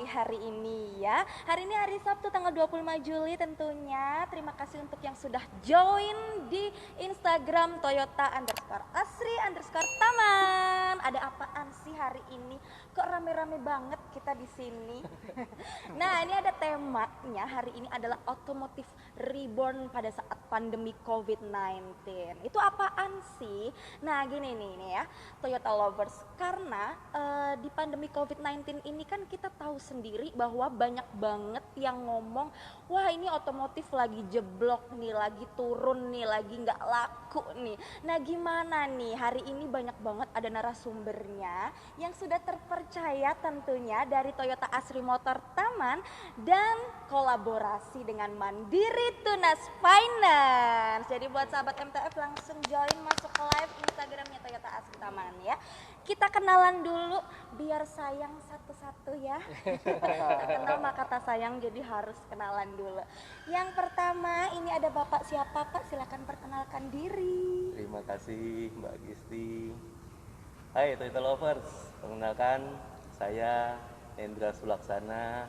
hari ini ya. Hari ini hari Sabtu tanggal 25 Juli tentunya. Terima kasih untuk yang sudah join di Instagram Toyota_Asri_Taman. Ada apaan sih hari ini? Kok rame-rame banget kita di sini? Nah, ini ada temanya hari ini adalah Automotive Reborn pada saat pandemi COVID-19. Itu apaan sih? Nah, gini nih ya, Toyota Lovers, karena di pandemi COVID-19 ini kan kita tahu sendiri bahwa banyak banget yang ngomong, wah ini otomotif lagi jeblok nih, lagi turun nih, lagi nggak laku nih. Nah, gimana nih? Hari ini banyak banget ada narasumbernya yang sudah terpercaya tentunya dari Toyota Asri Motor Taman dan kolaborasi dengan Mandiri Tunas Finance. Jadi buat sahabat MTF langsung join masuk ke live Instagramnya Toyota Asri Taman ya. Kita kenalan dulu biar sayang satu-satu ya. Tak kenal maka tak sayang, jadi harus kenalan dulu. Yang pertama ini ada Bapak siapa Pak? Silakan perkenalkan diri. Terima kasih Mbak Gisti. Hai Toyota Lovers, perkenalkan saya Hendra Sulaksana,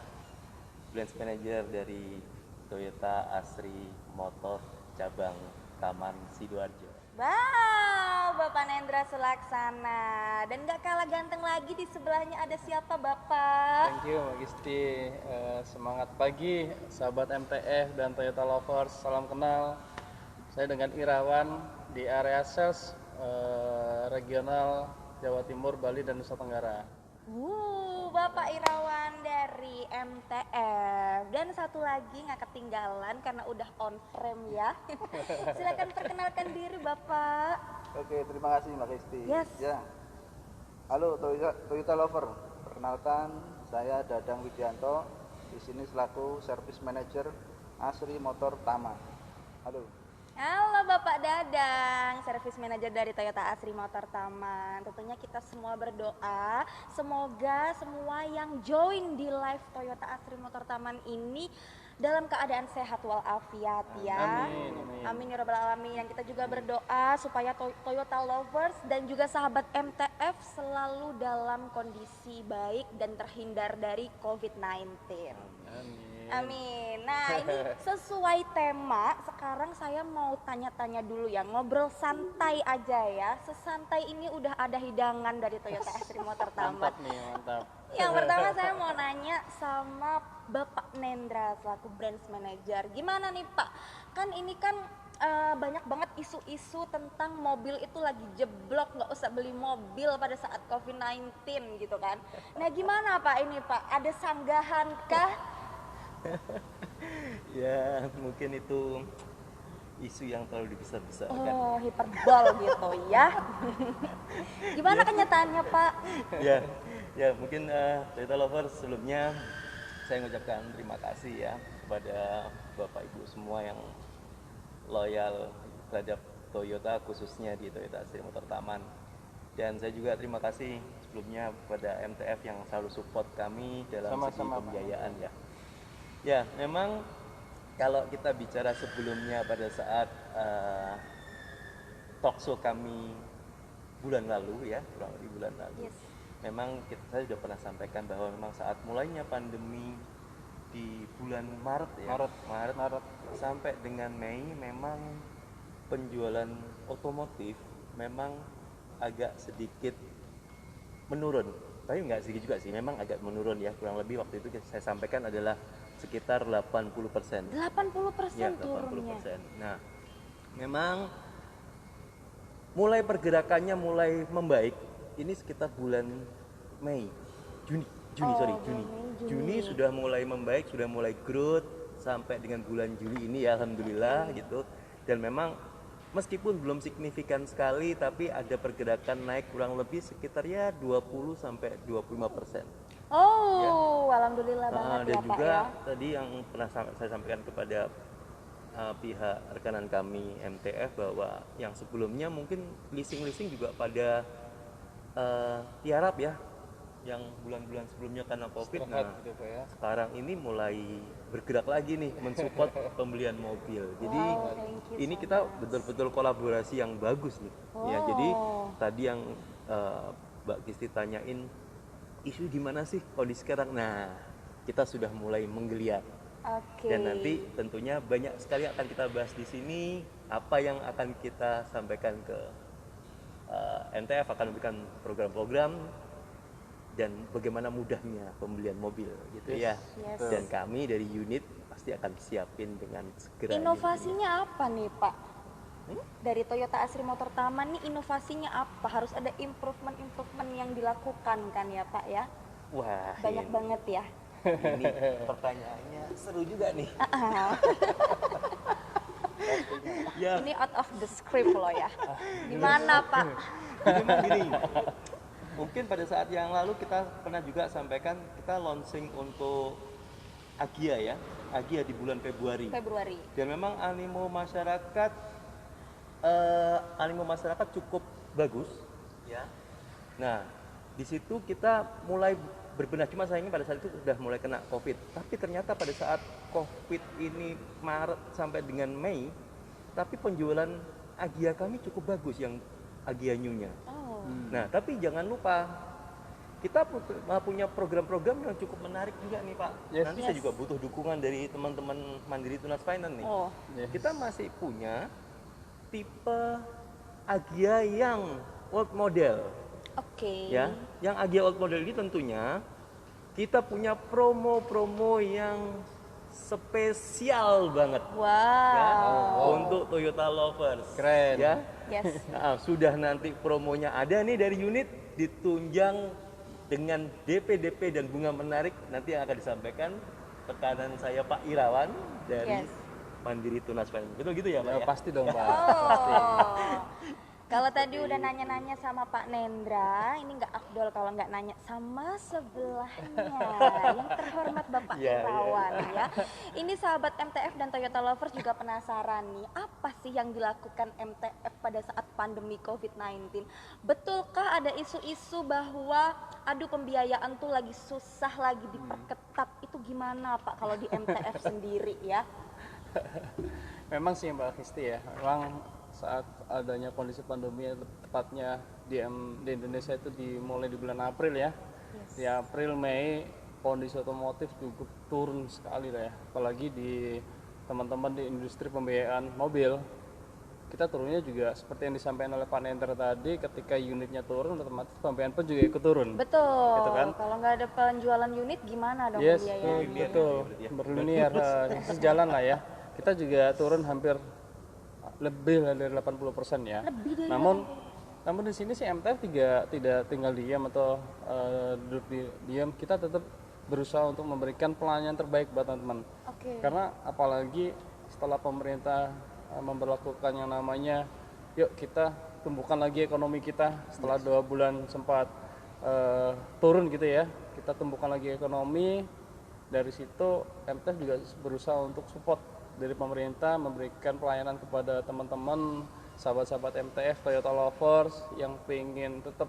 Branch Manager dari Toyota Asri Motor Cabang Taman Sidoarjo. Wow, Bapak Nendra Sulaksana. Dan gak kalah ganteng lagi di sebelahnya ada siapa Bapak? Thank you Mbak Gisti. Semangat pagi sahabat MTF dan Toyota Lovers. Salam kenal. Saya dengan Irawan di area sales regional Jawa Timur, Bali dan Nusa Tenggara. Bapak Irawan dari MTF. Dan satu lagi nggak ketinggalan karena udah on frame ya. Silakan perkenalkan diri Bapak. Oke, terima kasih Mbak Kristi. Yes. Ya. Halo Toyota Lover. Perkenalkan saya Dadang Widianto. Di sini selaku Service Manager Asri Motor Taman. Halo. Halo Bapak Dadang, Service Manager dari Toyota Asri Motor Taman. Tentunya kita semua berdoa, semoga semua yang join di live Toyota Asri Motor Taman ini dalam keadaan sehat walafiat ya. Amin ya rabbal alamin. Dan kita juga berdoa supaya Toyota Lovers dan juga sahabat MTF selalu dalam kondisi baik dan terhindar dari COVID-19. Amin. Nah, ini sesuai tema. Sekarang saya mau tanya-tanya dulu ya, ngobrol santai aja ya. Sesantai ini udah ada hidangan dari Toyota Asri Motor Taman. Mantap nih, mantap. Yang pertama saya mau nanya sama Bapak Nendra selaku Branch Manager. Gimana nih Pak? Kan ini kan banyak banget isu-isu tentang mobil itu lagi jeblok, nggak usah beli mobil pada saat COVID-19 gitu kan. Nah, gimana Pak ini Pak? Ada sanggahan kah? Ya, mungkin itu isu yang terlalu dibesar-besarkan. Oh, hiperbol gitu ya. Gimana kenyataannya Pak? Ya mungkin Toyota Lovers sebelumnya saya mengucapkan terima kasih ya kepada Bapak Ibu semua yang loyal terhadap Toyota, khususnya di Toyota Asri Motor Taman. Dan saya juga terima kasih sebelumnya kepada MTF yang selalu support kami dalam segi pembiayaan ya. Ya, memang kalau kita bicara sebelumnya pada saat talkshow kami bulan lalu ya, kurang lebih bulan lalu. Yes. Memang saya sudah pernah sampaikan bahwa memang saat mulainya pandemi di bulan Maret ya, Maret sampai dengan Mei memang penjualan otomotif memang agak sedikit menurun. Tapi nggak sedikit juga sih, memang agak menurun ya, kurang lebih waktu itu saya sampaikan adalah sekitar 80%. 80% ya, turunnya. 80%. Nah, memang mulai pergerakannya mulai membaik. Ini sekitar bulan Juni sudah mulai membaik, sudah mulai growth sampai dengan bulan Juli ini ya, alhamdulillah gitu. Dan memang meskipun belum signifikan sekali, tapi ada pergerakan naik kurang lebih sekitar ya 20 sampai 25%. Oh, ya. Alhamdulillah banget dan ya juga Pak ya. Tadi yang pernah saya sampaikan kepada pihak rekanan kami MTF bahwa yang sebelumnya mungkin leasing juga pada tiarap ya, yang bulan-bulan sebelumnya karena COVID. Gitu, Pak, ya. Sekarang ini mulai bergerak lagi nih mensupport pembelian mobil. Jadi ini kita betul-betul kolaborasi yang bagus nih. Ya, jadi tadi yang Mbak Gisti tanyain isu gimana sih kondisi sekarang. Nah, kita sudah mulai menggeliat. Oke. Dan nanti tentunya banyak sekali akan kita bahas di sini, apa yang akan kita sampaikan ke MTF, akan memberikan program-program dan bagaimana mudahnya pembelian mobil gitu ya. Yes. Dan kami dari unit pasti akan siapin dengan segera. Inovasinya apa nih Pak? Dari Toyota Asri Motor Taman nih inovasinya apa? Harus ada improvement yang dilakukan kan ya Pak ya? Wah, Banyak banget ya. ini pertanyaannya seru juga nih. Ya, Ini out of the script loh ya. Gimana Pak? jadi memang gini. Mungkin pada saat yang lalu kita pernah juga sampaikan kita launching untuk Agia ya, Agia di bulan Februari. Dan memang animo masyarakat cukup bagus ya. Nah, di situ kita mulai berbenah, cuma sayangnya pada saat itu sudah mulai kena COVID. Tapi ternyata pada saat COVID ini Maret sampai dengan Mei, tapi penjualan Agia kami cukup bagus yang Agia New-nya. Oh. Nah, tapi jangan lupa kita punya program-program yang cukup menarik juga nih Pak. Yes. Nanti saya juga butuh dukungan dari teman-teman Mandiri Tunas Finance nih. Oh. Yes. Kita masih punya tipe Agia yang old model. Oke. Ya, yang Agia old model ini tentunya kita punya promo-promo yang spesial banget Wow. ya, untuk Toyota lovers. Keren. Ya. Yes. Nah, sudah nanti promonya ada nih dari unit, ditunjang dengan DP dan bunga menarik nanti yang akan disampaikan tekanan saya Pak Irawan dari Yes. Mandiri Tunas Finance. Betul gitu ya Pak? Ya, Ya? pasti dong Pak. Oh. Kalau tadi udah nanya-nanya sama Pak Nendra, ini nggak afdol kalau nggak nanya sama sebelahnya, yang terhormat Bapak Iya, Irawan ya. Ini sahabat MTF dan Toyota Lovers juga penasaran nih, apa sih yang dilakukan MTF pada saat pandemi COVID-19? Betulkah ada isu-isu bahwa aduh pembiayaan tuh lagi susah, lagi diperketat? Itu gimana Pak kalau di MTF sendiri ya? Memang sih Mbak Kristi ya, memang saat adanya kondisi pandemi, tepatnya di Indonesia itu dimulai di bulan April ya. Yes. Di April Mei kondisi otomotif cukup turun sekali lah ya, apalagi di teman-teman di industri pembiayaan mobil. Kita turunnya juga seperti yang disampaikan oleh Pak Nender tadi, ketika unitnya turun otomatis pembiayaan pun juga ikut turun. Betul. Gitu kan? Kalau nggak ada penjualan unit gimana dong Yes, pembiayaannya? itu berlinier, sejalan lah ya. Kita juga turun hampir lebih dari 80% ya. Lebih dari Namun di sini sih MTF tidak tinggal diam atau duduk diam. Kita tetap berusaha untuk memberikan pelayanan terbaik buat teman-teman. Oke. Karena apalagi setelah pemerintah memberlakukan yang namanya, yuk kita tumbuhkan lagi ekonomi kita setelah 2 bulan sempat turun gitu ya. Kita tumbuhkan lagi ekonomi. Dari situ MTF juga berusaha untuk support dari pemerintah, memberikan pelayanan kepada teman-teman sahabat-sahabat MTF Toyota Lovers yang tetap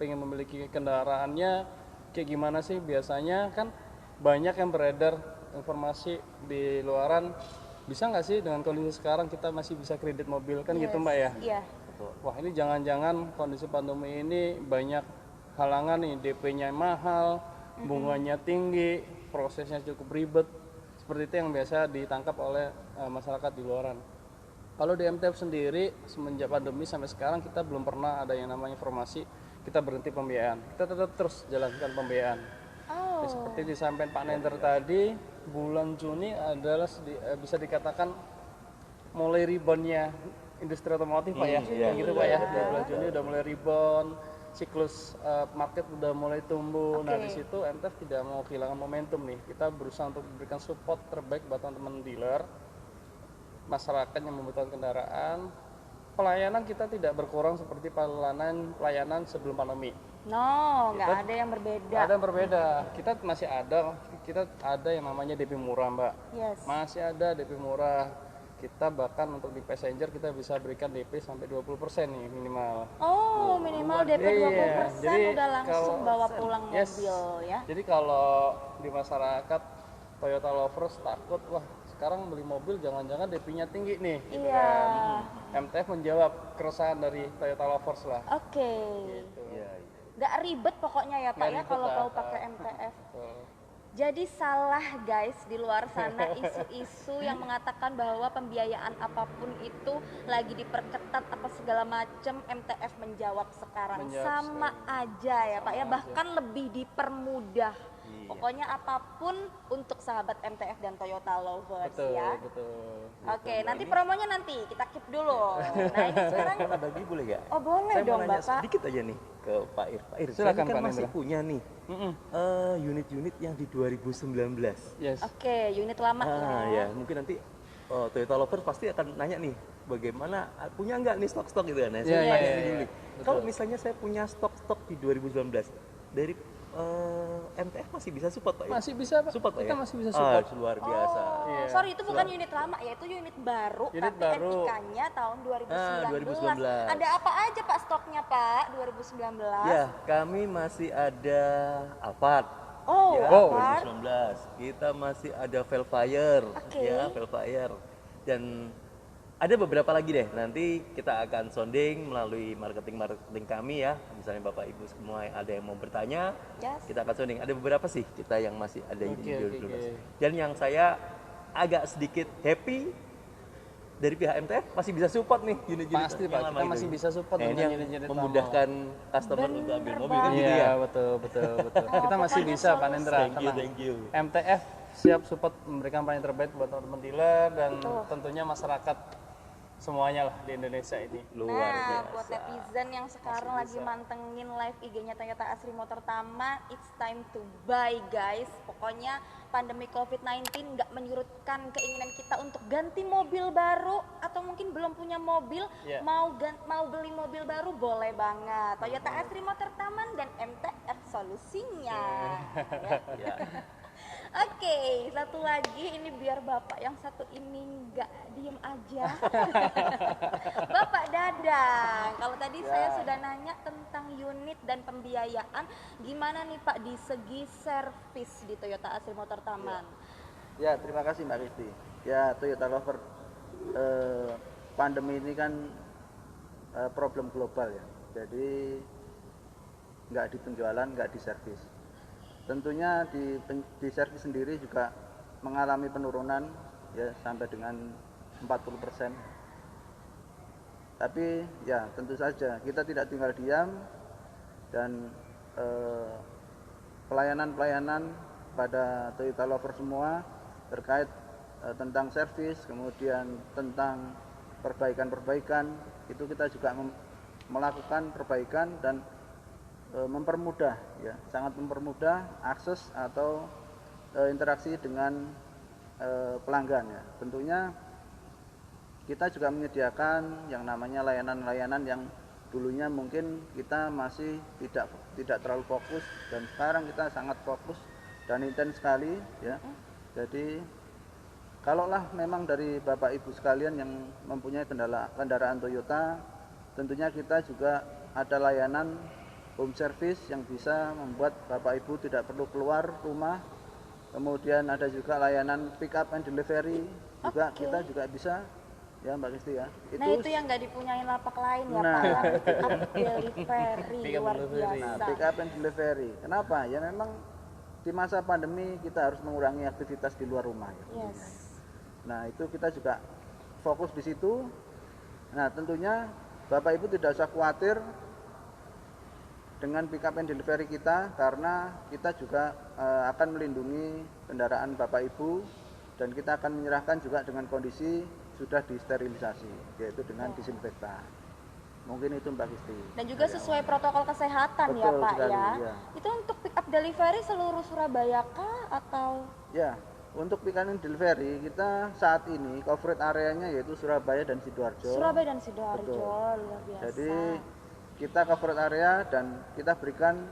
pengen memiliki kendaraannya. Kayak gimana sih biasanya kan banyak yang beredar informasi di luaran, bisa nggak sih dengan kondisi sekarang kita masih bisa kredit mobil kan gitu Mbak ya. Iya. Wah ini jangan-jangan kondisi pandemi ini banyak halangan nih, DP-nya mahal, bunganya tinggi, prosesnya cukup ribet. Seperti itu yang biasa ditangkap oleh masyarakat di luaran. Kalau di MTF sendiri semenjak pandemi sampai sekarang kita belum pernah ada yang namanya informasi kita berhenti pembiayaan. Kita tetap terus jalankan pembiayaan. Oh. Seperti disampaikan Pak Nender tadi, bulan Juni adalah bisa dikatakan mulai reboundnya industri otomotif Pak ya. Iya, Gitu Pak ya. Di bulan Juni udah mulai rebound, siklus market udah mulai tumbuh. Nah di situ MTF tidak mau kehilangan momentum nih. Kita berusaha untuk memberikan support terbaik buat teman-teman dealer, masyarakat yang membutuhkan kendaraan. Pelayanan kita tidak berkurang seperti pelayanan sebelum pandemi. No, nggak ada yang berbeda. Ada yang berbeda. Kita ada yang namanya DP murah Mbak. Yes. Masih ada DP murah. Kita bahkan untuk di passenger kita bisa berikan DP sampai 20% nih minimal. Oh, minimal DP 20% Jadi udah langsung kalau- bawa pulang Yes. mobil ya. Jadi kalau di masyarakat Toyota Lovers takut, wah sekarang beli mobil jangan-jangan DP-nya tinggi nih. Gitu Iya. kan. MTF menjawab keresahan dari Toyota Lovers lah. Oke. Iya, iya. Nggak ribet pokoknya ya Pak Nggak ya ribet kalau lah. mau pakai MTF. Betul. Jadi salah guys di luar sana isu-isu yang mengatakan bahwa pembiayaan apapun itu lagi diperketat apa segala macam, MTF menjawab sekarang sama aja ya Pak ya, bahkan lebih dipermudah. Pokoknya apapun untuk sahabat MTF dan Toyota Lovers ya. Betul. Oke, nanti promonya nanti kita keep dulu. Nah ini sekarang bagi boleh gak? Oh boleh Saya dong mau nanya Bapak. sedikit aja nih ke Pak Ir. Pak Ir, Silakan, saya kan Pak masih Nendra. punya nih unit-unit yang di 2019. Yes. Oke, unit lama Ya, mungkin nanti Toyota Lover pasti akan nanya nih, bagaimana punya nggak nih stok-stok gitu kan? Nah, saya Iya, tanya iya, dulu iya. nih. Kalau misalnya saya punya stok-stok di 2019 dari MTF masih bisa support Pak? Ya? Masih bisa Pak. Support Pak Kita ya? masih bisa support. Luar biasa. Oh, sorry itu bukan unit lama ya, itu unit baru Unit tapi baru. NIK-nya tahun 2019. 2019. Ada apa aja Pak stoknya Pak 2019? Ya, kami masih ada Alphard. Oh, Ya, Alphard. 2019. Kita masih ada Velfire. Oke. Ya, Velfire. Dan ada beberapa lagi deh. Nanti kita akan sounding melalui marketing kami ya. Misalnya Bapak Ibu semua ada yang mau bertanya, Yes. kita akan sounding. Ada beberapa sih kita yang masih ada di Oke, 2019. oke. Dan yang saya agak sedikit happy dari pihak MTF masih bisa support nih unit-unit Pasti, yang Pak. lama Kita itu. masih bisa support Nah, ini dengan yang unit-unit lama. memudahkan customer untuk ambil mobil kan gitu Iya, ya. betul. Kita masih pokoknya bisa Pak Nendra. tenang. Thank you. MTF siap support memberikan pelayanan terbaik buat teman-teman dealer dan tentunya masyarakat semuanya lah di Indonesia ini. Luar Nah, biasa. buat netizen yang sekarang lagi mantengin live IG-nya Toyota Asri Motor Taman, it's time to buy guys. Pokoknya pandemi COVID-19 nggak menyurutkan keinginan kita untuk ganti mobil baru atau mungkin belum punya mobil, Yeah. mau beli mobil baru boleh banget. Toyota Asri Motor Taman dan MTF solusinya. Ya. Ya. Oke, satu lagi ini biar Bapak yang satu ini nggak diem aja. Bapak Dadang, kalau tadi saya sudah nanya tentang unit dan pembiayaan, gimana nih Pak di segi servis di Toyota Asri Motor Taman? Ya, terima kasih Mbak Kristi. Ya, Toyota Lover, pandemi ini kan problem global ya. Jadi nggak di penjualan, nggak di servis. Tentunya di servis sendiri juga mengalami penurunan ya sampai dengan 40%. Tapi ya tentu saja kita tidak tinggal diam dan pelayanan-pelayanan pada Toyota Lover semua terkait tentang servis, kemudian tentang perbaikan-perbaikan itu kita juga melakukan perbaikan dan mempermudah ya, sangat mempermudah akses atau interaksi dengan pelanggan ya. Tentunya kita juga menyediakan yang namanya layanan-layanan yang dulunya mungkin kita masih tidak terlalu fokus dan sekarang kita sangat fokus dan intens sekali ya. Jadi kalaulah memang dari Bapak Ibu sekalian yang mempunyai kendaraan Toyota, tentunya kita juga ada layanan home service yang bisa membuat Bapak Ibu tidak perlu keluar rumah. Kemudian ada juga layanan pick up and delivery juga. Kita juga bisa ya Mbak Kristi ya. Nah itu yang nggak dipunyain lapak lain ya Pak, yang pick up delivery luar biasa. Pick up and delivery. Kenapa? Ya memang di masa pandemi kita harus mengurangi aktivitas di luar rumah ya. Yes. Nah itu kita juga fokus di situ. Nah tentunya Bapak Ibu tidak usah khawatir dengan pick up and delivery kita, karena kita juga akan melindungi kendaraan Bapak Ibu dan kita akan menyerahkan juga dengan kondisi sudah disterilisasi, yaitu dengan disinfektan. Mungkin itu Mbak Kristi. Dan juga sesuai protokol kesehatan ya Betul Pak sekali, ya. ya. Itu untuk pick up delivery seluruh Surabaya kah atau? Ya, untuk pick up and delivery kita saat ini coverage areanya yaitu Surabaya dan Sidoarjo. Surabaya dan Sidoarjo, Betul. luar biasa. Jadi kita coverage area dan kita berikan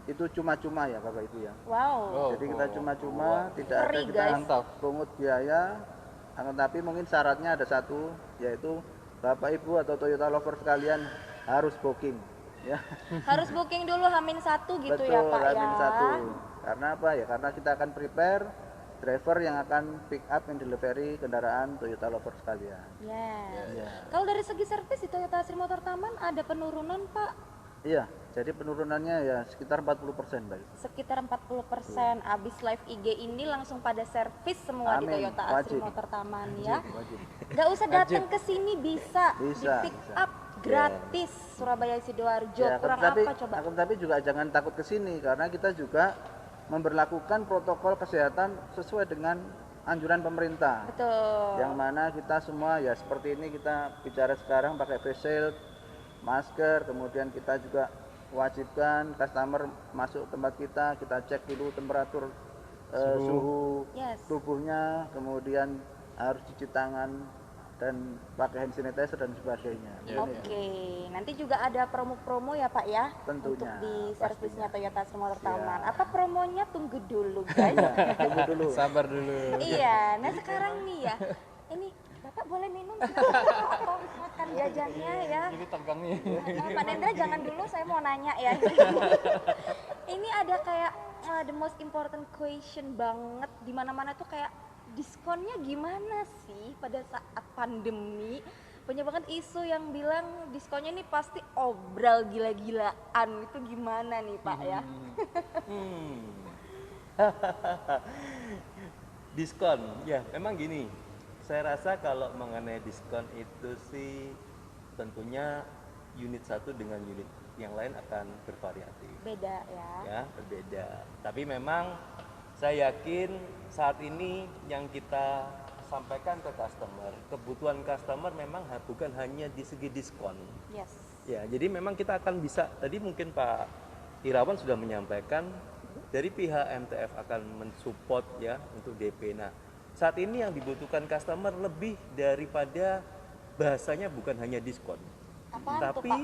itu cuma-cuma ya Bapak Ibu ya. Wow. Jadi kita cuma-cuma, tidak ada Ngeri, kita guys. pungut biaya. Akan tapi mungkin syaratnya ada satu, yaitu Bapak Ibu atau Toyota Lover sekalian harus booking ya. Harus booking dulu H-1 gitu Betul, ya Pak ya. Hamin satu. Karena apa ya? Karena kita akan prepare driver yang akan pick up and delivery kendaraan Toyota Lover sekalian. Yes. Ya. Kalau dari segi servis di Toyota Asri Motor Taman ada penurunan Pak? Iya, jadi penurunannya ya sekitar 40%, Mbak. Sekitar 40%. Abis live IG ini langsung pada servis semua di Amin, Toyota Asri wajib. Motor Taman ya. Wajib. Nggak usah datang ke sini, bisa di Bisa, pick bisa. up gratis Surabaya Sidoarjo. Ya, Kurang tapi, apa coba? tapi juga jangan takut ke sini karena kita juga memberlakukan protokol kesehatan sesuai dengan anjuran pemerintah. Betul. Yang mana kita semua ya seperti ini kita bicara sekarang pakai face shield, masker, kemudian kita juga wajibkan customer masuk tempat kita cek dulu temperatur suhu Yes. tubuhnya, kemudian harus cuci tangan dan pakai hand sanitizer dan sebagainya. Oke, nanti juga ada promo-promo ya Pak ya? Tentunya, Untuk di servisnya Toyota Asri Motor Siap. Taman. Apa promonya? Tunggu dulu guys. Tunggu dulu. Sabar dulu. Iya, nah sekarang nih ya, ini Bapak boleh minum atau makan jajannya ya? Ini tegang nih. Nah, Pak Nendra jangan dulu, saya mau nanya ya. Ini ada kayak the most important question banget, di mana-mana tuh kayak diskonnya gimana sih pada saat pandemi? Banyak banget isu yang bilang diskonnya ini pasti obral gila-gilaan. Itu gimana nih Pak ya? Diskon, ya memang gini. Saya rasa kalau mengenai diskon itu sih tentunya unit satu dengan unit yang lain akan bervariatif. Beda ya. Ya, berbeda. Tapi memang saya yakin saat ini yang kita sampaikan ke customer, kebutuhan customer memang bukan hanya di segi diskon. Yes. Ya, jadi memang kita akan bisa, tadi mungkin Pak Irawan sudah menyampaikan dari pihak MTF akan mensupport ya untuk DP. Nah, saat ini yang dibutuhkan customer lebih daripada bahasanya bukan hanya diskon, Apaan tuh, tapi Pak?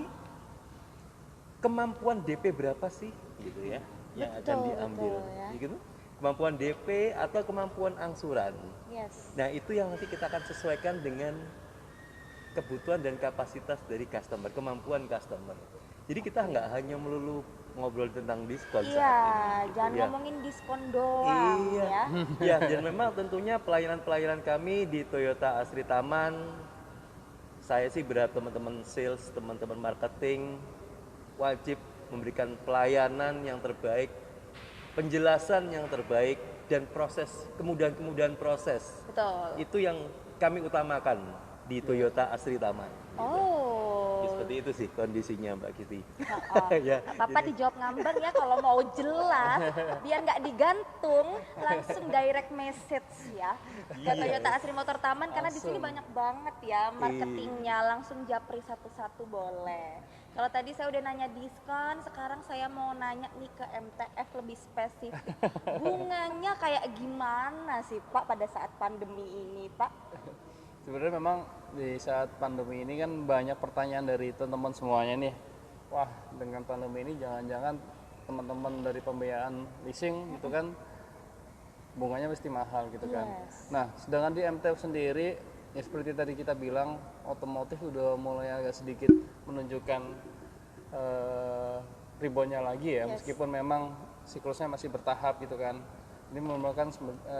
kemampuan DP berapa sih gitu ya yang akan Betul, diambil, betul, ya. gitu. Kemampuan DP atau kemampuan angsuran. Yes. Nah, itu yang nanti kita akan sesuaikan dengan kebutuhan dan kapasitas dari customer, kemampuan customer. Jadi kita nggak hanya melulu ngobrol tentang diskon Iya, saat ini. jangan Iya. ngomongin diskon doang Iya. ya. Ya, dan memang tentunya pelayanan-pelayanan kami di Toyota Asri Taman, saya sih berharap teman-teman sales, teman-teman marketing wajib memberikan pelayanan yang terbaik, penjelasan yang terbaik, dan kemudahan-kemudahan proses. Betul. Itu yang kami utamakan di Toyota Asri Taman. Oh. Ya, seperti itu sih kondisinya Mbak Kiti. Oh, Ya, Bapak dijawab ngambang ya kalau mau jelas, biar nggak digantung, langsung direct message ya ke Toyota Asri Motor Taman karena di sini banyak banget ya marketingnya, langsung japri satu-satu boleh. Kalau tadi saya udah nanya diskon, sekarang saya mau nanya nih ke MTF lebih spesifik. Bunganya kayak gimana sih Pak pada saat pandemi ini Pak? Sebenarnya memang di saat pandemi ini kan banyak pertanyaan dari teman-teman semuanya nih. Wah, dengan pandemi ini jangan-jangan teman-teman dari pembiayaan leasing gitu kan bunganya mesti mahal gitu kan. Yes. Nah, sedangkan di MTF sendiri ya seperti tadi kita bilang otomotif udah mulai agak sedikit menunjukkan reboundnya lagi ya, Yes. meskipun memang siklusnya masih bertahap gitu kan. Ini merupakan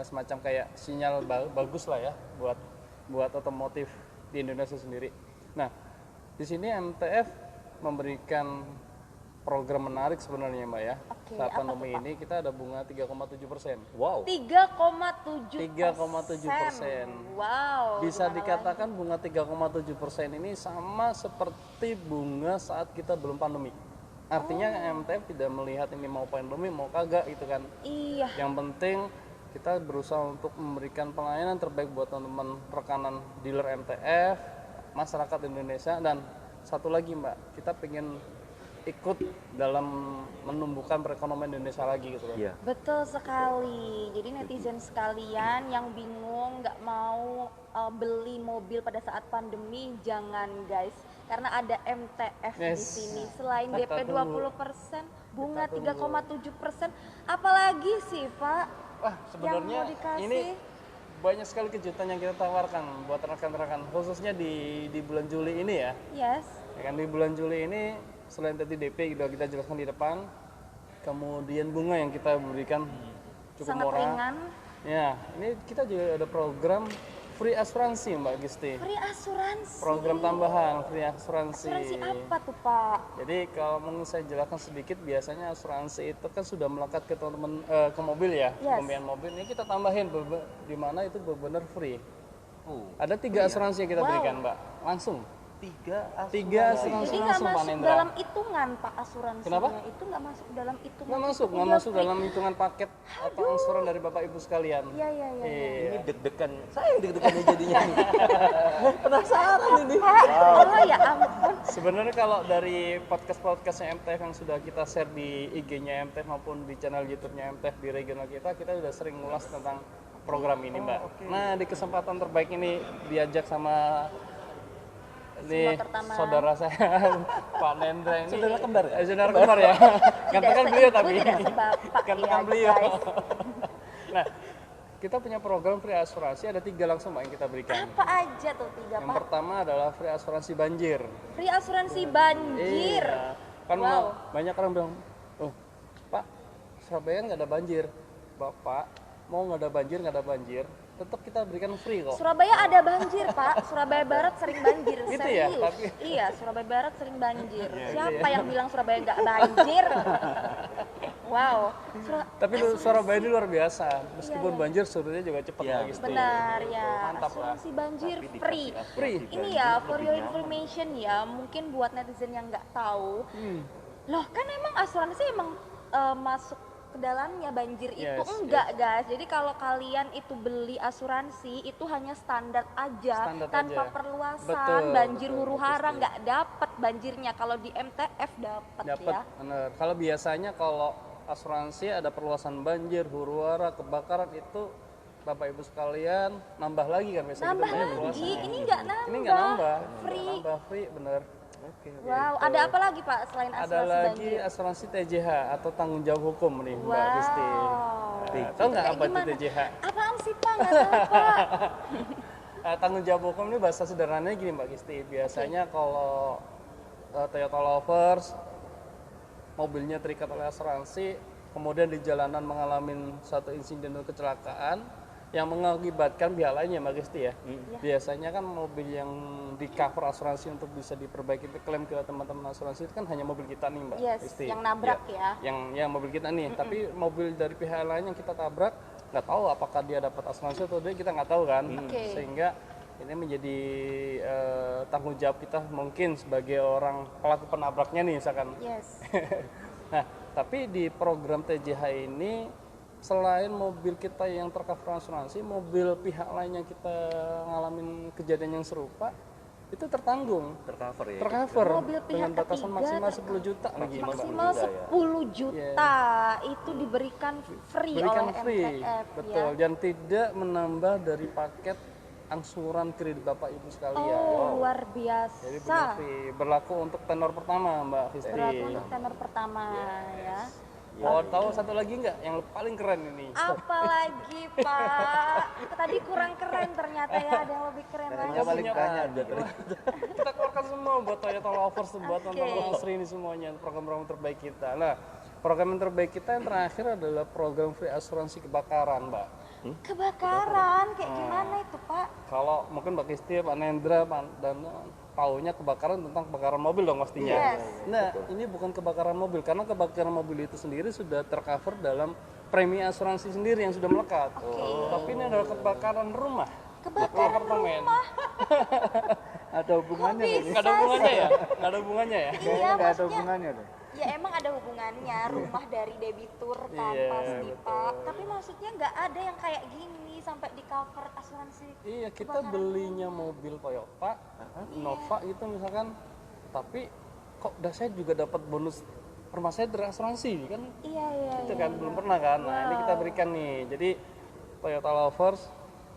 semacam kayak sinyal bagus lah ya buat otomotif di Indonesia sendiri. Nah, di sini MTF memberikan program menarik sebenarnya Mbak ya. Oke, Saat apa pandemi tuh, Pak? ini kita ada bunga 3,7%. Wow. 3,7%. Wow. Bisa gimana dikatakan bunga 3,7% ini sama seperti bunga saat kita belum pandemi. Artinya MTF tidak melihat ini mau pandemi mau kagak gitu kan. lagi? Iya. Yang penting kita berusaha untuk memberikan pelayanan terbaik buat teman-teman rekanan dealer MTF, masyarakat Indonesia, dan satu lagi Mbak, kita pengen ikut dalam menumbuhkan perekonomian Indonesia lagi gitu kan. Iya. Betul sekali. Jadi netizen sekalian yang bingung nggak mau beli mobil pada saat pandemi, jangan guys, karena ada MTF di Yes. sini. Selain Kita DP tunggu. 20%, bunga 3,7%, apalagi sih Pak? Wah, sebenarnya mau dikasih? ini banyak sekali kejutan yang kita tawarkan buat rekan-rekan, khususnya di bulan Juli ini ya. Yes. Ya kan, di bulan Juli ini selain tadi DP sudah kita jelaskan di depan, kemudian bunga yang kita berikan cukup Sangat murah. ringan. Ya, ini kita juga ada program free asuransi Mbak Gisti. Free asuransi. Program tambahan free asuransi. Asuransi apa tuh Pak? Jadi kalau mau saya jelaskan sedikit, biasanya asuransi itu kan sudah melekat ke teman ke mobil ya, Yes. pembelian mobil. Ini kita tambahin di mana itu benar-benar free. Oh, Ada 3 asuransi yang kita Wow. berikan Mbak, langsung. 3 asuransi. Jadi nggak langsung, Pak masuk Nendra. dalam hitungan Pak asuransinya. Kenapa? Itu nggak masuk dalam hitungan. Nggak masuk, Itu nggak udah masuk free. dalam hitungan paket atau angsuran dari Bapak Ibu sekalian. Iya iya iya. Ini deg-degan, saya yang deg-degannya jadinya nih. Penasaran ini. Oh ya ampun. Sebenarnya kalau dari podcast-podcastnya MTF yang sudah kita share di IG-nya MTF maupun di channel YouTube-nya MTF di regional kita sudah sering ngulas tentang program ini Mbak. Nah di kesempatan terbaik ini diajak sama ini pertama. saudara saya Pak Nendra ini. Saudara kembar ya? Saudara kembar ya. Katakan beliau seibu, tapi. tidak sebapak, Katakan ya, beliau. guys. Nah kita punya program free asuransi, ada 3 langsung Mbak yang kita berikan. Apa aja tuh 3 Yang Pak? pertama adalah free asuransi banjir. Free asuransi banjir. Iya. Kan Wow. banyak orang bilang, oh Pak, Surabaya nggak ada banjir. Bapak, mau nggak ada banjir, nggak ada banjir, tetap kita berikan free kok. Surabaya ada banjir Pak. Surabaya Barat sering banjir. Gitu ya, Serius. tapi- Iya Surabaya Barat sering banjir. Iya, Siapa yang bilang Surabaya nggak banjir? Wow. Tapi Surabaya ini luar biasa, meskipun Iya. banjir surutnya juga cepat Iya, lagi. Benar ya. Mantap lah. Asuransi banjir Tapi free. dikasih Free. asuransi Ini banjir ya for lebih your nyaman. information ya, mungkin buat netizen yang nggak tahu. Loh kan emang asuransi emang masuk ke dalamnya banjir itu Yes, enggak guys. Jadi kalau kalian itu beli asuransi itu hanya standar aja Standar tanpa aja. perluasan. Betul, Banjir betul, huru betul, hara betul. nggak dapat banjirnya. Kalau di MTF dapat Dapat, ya. bener. Kalau biasanya kalau asuransi ada perluasan banjir, huru hara, kebakaran itu Bapak Ibu sekalian nambah lagi kan biasanya Nambah kita bayar lagi. perluasan. Ini nggak nambah. Ini nggak nambah, Free. nggak nambah free bener. Oke. Wow, ada apa lagi Pak selain Ada asuransi lagi banjir? asuransi TJH atau tanggung jawab hukum nih Mbak Wow. Gisti. Tahu nggak Kayak apa itu gimana? TJH? Apaan sih Pak? Nggak tahu Pak. Tanggung jawab hukum ini bahasa sederhananya gini Mbak Gisti. Biasanya kalau Toyota Lovers mobilnya terikat oleh asuransi, kemudian di jalanan mengalami suatu insiden atau kecelakaan yang mengakibatkan pihak lainnya Mbak Gisti ya. Biasanya kan mobil yang di cover asuransi untuk bisa diperbaiki klaim ke teman-teman asuransi itu kan hanya mobil kita nih Mbak Yes, Gisti. yang nabrak ya. Yang mobil kita nih, tapi mobil dari pihak lain yang kita tabrak nggak tahu apakah dia dapat asuransi atau dia, kita nggak tahu kan. Oke. Sehingga ini menjadi tanggung jawab kita mungkin sebagai orang pelaku penabraknya nih misalkan. Yes. Nah, tapi di program TJH ini selain mobil kita yang tercover asuransi, mobil pihak lain yang kita ngalamin kejadian yang serupa itu tertanggung, Tercover ya. tercover Mobil pihak dengan batasan ketiga maksimal 10 juta lagi Mbak. Maksimal 10 juta itu diberikan free Berikan oleh free, MTF betul, ya. dan tidak menambah dari paket angsuran kredit Bapak Ibu sekalian. Oh, luar Jadi biasa. benar free, berlaku untuk tenor pertama Mbak Fisti. Berlaku untuk tenor pertama ya. Mau tahu satu lagi nggak yang paling keren ini? Apalagi Pak, tadi kurang keren ternyata ya, ada yang lebih keren lagi. Yang paling punya banyak apa? udah tadi. Kita keluarkan semua buat Toyota Lovers, buat Oke. teman-teman Asri ini semuanya, program-program terbaik kita. Nah, program yang terbaik kita yang terakhir adalah program free asuransi kebakaran, Mbak. Kebakaran kayak gimana itu Pak? Kalau mungkin Mbak Kisti, Pak Nendra, dan taunya kebakaran tentang kebakaran mobil dong pastinya. Yes. Nah, ini bukan kebakaran mobil, karena kebakaran mobil itu sendiri sudah tercover dalam premi asuransi sendiri yang sudah melekat. Tapi ini adalah kebakaran rumah. Kebakaran apartemen. rumah. Ada hubungannya nggak ini? Nggak ada hubungannya ya? Nggak ada hubungannya ya? Iya, Kayaknya nggak ada maksudnya hubungannya deh. ya emang ada hubungannya, rumah dari debitur kan Iya, pasti betul. Pak. Tapi maksudnya nggak ada yang kayak gini sampai di cover asuransi. Iya, kita belinya mobil Toyota, Innova gitu misalkan, tapi kok saya juga dapat bonus rumah saya dari asuransi kan? Iya iya. Itu iya. kan belum pernah kan? Nah ini kita berikan nih, jadi Toyota Lovers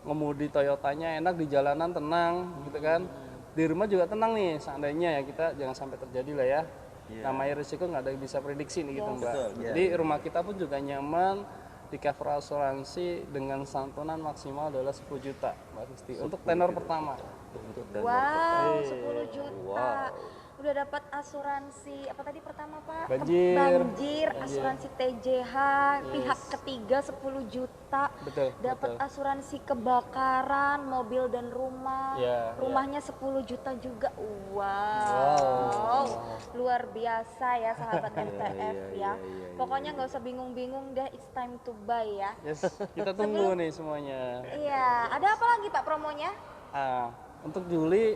ngemudi Toyotanya enak di jalanan tenang gitu kan, di rumah juga tenang nih seandainya ya, kita jangan sampai terjadi lah ya. Namanya risiko nggak ada yang bisa prediksi nih gitu Mbak. Betul, iya. Jadi rumah kita pun juga nyaman, di cover asuransi dengan santunan maksimal adalah 10 juta Mbak Fisti untuk tenor pertama. Untuk dan Wow, 10 juta. Udah dapat asuransi apa tadi pertama Pak? Banjir. Banjir, asuransi TJH, pihak ketiga 10 juta, Betul, dapat betul. asuransi kebakaran, mobil dan rumah, Ya, rumahnya 10 juta juga. Wow. Luar biasa ya sahabat MTF iya, ya. iya, Pokoknya nggak usah bingung-bingung deh, it's time to buy ya. Yes, kita tunggu nih semuanya. Iya, ada apa lagi Pak promonya? Untuk Juli